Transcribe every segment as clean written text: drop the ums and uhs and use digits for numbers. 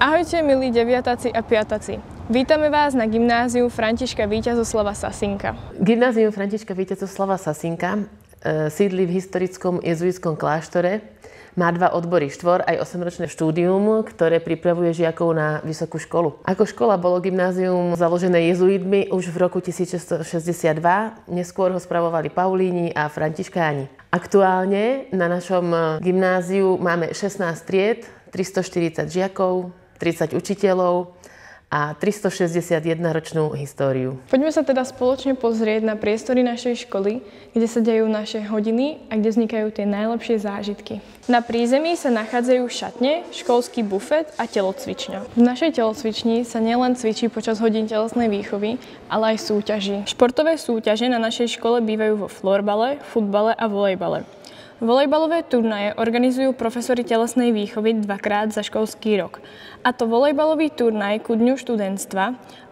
Ahojte, milí deviatáci a piatáci. Vítame vás na gymnáziu Františka Víťazoslava Sasinka. Gymnázium Františka Víťazoslava Sasinka sídli v historickom jezuitskom kláštore. Má 2 odbory, 4 aj 8-ročné štúdium, ktoré pripravuje žiakov na vysokú školu. Ako škola bolo gymnázium založené jezuitmi už v roku 1662, neskôr ho spravovali Paulíni a Františkáni. Aktuálne na našom gymnáziu máme 16 tried, 340 žiakov, 30 učiteľov a 361-ročnú históriu. Poďme sa teda spoločne pozrieť na priestory našej školy, kde sa dejú naše hodiny a kde vznikajú tie najlepšie zážitky. Na prízemí sa nachádzajú šatne, školský bufet a telocvičňa. V našej telocvični sa nielen cvičí počas hodín telesnej výchovy, ale aj súťaží. Športové súťaže na našej škole bývajú vo florbale, futbale a volejbale. Volejbalové turnaje organizujú profesori telesnej výchovy 2-krát za školský rok. A to volejbalový turnaj ku Dňu študentstva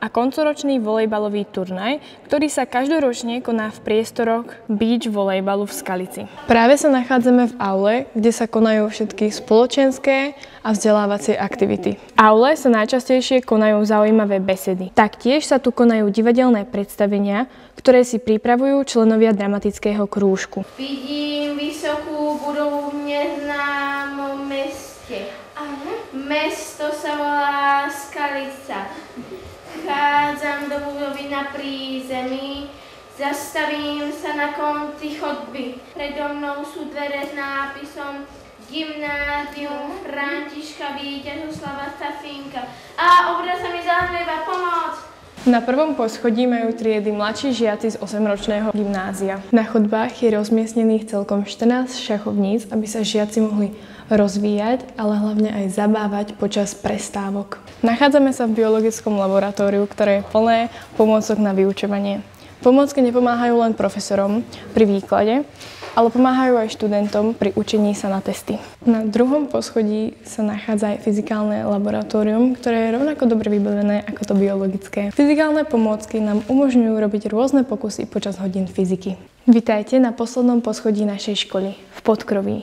a koncoročný volejbalový turnaj, ktorý sa každoročne koná v priestoroch beach volejbalu v Skalici. Práve sa nachádzame v aule, kde sa konajú všetky spoločenské a vzdelávacie aktivity. V aule sa najčastejšie konajú zaujímavé besedy. Taktiež sa tu konajú divadelné predstavenia, ktoré si pripravujú členovia dramatického krúžku. Vidím vysokú budovu v neznámom meste. Mesto sa volá Skalica. Vchádzam do budovy na prízemí, zastavím sa na konci chodby. Predo mnou sú dvere s nápisom Gymnázium Františka Víťazoslava Sasinka. A obraz sa mi zahrieva, pomoc! Na prvom poschodí majú triedy mladší žiaci z 8-ročného gymnázia. Na chodbách je rozmiestnených celkom 14 šachovníc, aby sa žiaci mohli rozvíjať, ale hlavne aj zabávať počas prestávok. Nachádzame sa v biologickom laboratóriu, ktoré je plné pomôcok na vyučovanie. Pomôcky nepomáhajú len profesorom pri výklade, ale pomáhajú aj študentom pri učení sa na testy. Na druhom poschodí sa nachádza aj fyzikálne laboratórium, ktoré je rovnako dobre vybavené ako to biologické. Fyzikálne pomôcky nám umožňujú robiť rôzne pokusy počas hodín fyziky. Vitajte na poslednom poschodí našej školy, v Podkroví.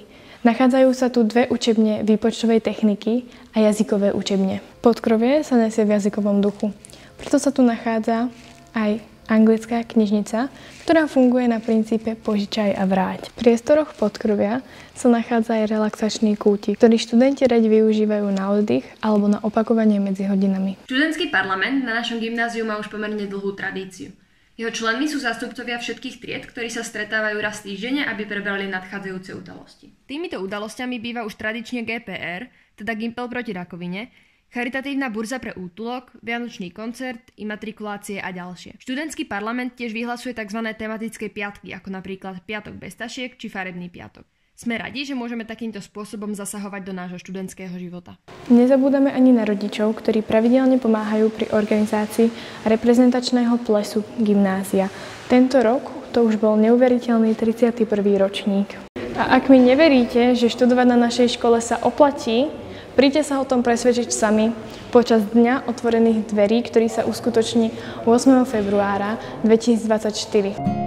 Nachádzajú sa tu 2 učebne výpočtovej techniky a jazykové učebne. Podkrovie sa nesie v jazykovom duchu, preto sa tu nachádza aj anglická knižnica, ktorá funguje na princípe požičaj a vráť. V priestoroch Podkrovia sa nachádza aj relaxačný kútik, ktorý študenti radi využívajú na oddych alebo na opakovanie medzi hodinami. Študentský parlament na našom gymnáziu má už pomerne dlhú tradíciu. Jeho členmi sú zástupcovia všetkých tried, ktorí sa stretávajú raz týždenne, aby prebrali nadchádzajúce udalosti. Týmito udalosťami býva už tradične GPR, teda Gimpel proti rakovine, charitatívna burza pre útulok, vianočný koncert, imatrikulácie a ďalšie. Študentský parlament tiež vyhlasuje tzv. Tematické piatky, ako napríklad Piatok bez tašiek či Farebný piatok. Sme radi, že môžeme takýmto spôsobom zasahovať do nášho študentského života. Nezabúdame ani na rodičov, ktorí pravidelne pomáhajú pri organizácii reprezentačného plesu gymnázia. Tento rok to už bol neuveriteľný 31. ročník. A ak mi neveríte, že študovať na našej škole sa oplatí, príďte sa o tom presvedčiť sami počas Dňa otvorených dverí, ktorý sa uskutoční 8. februára 2024.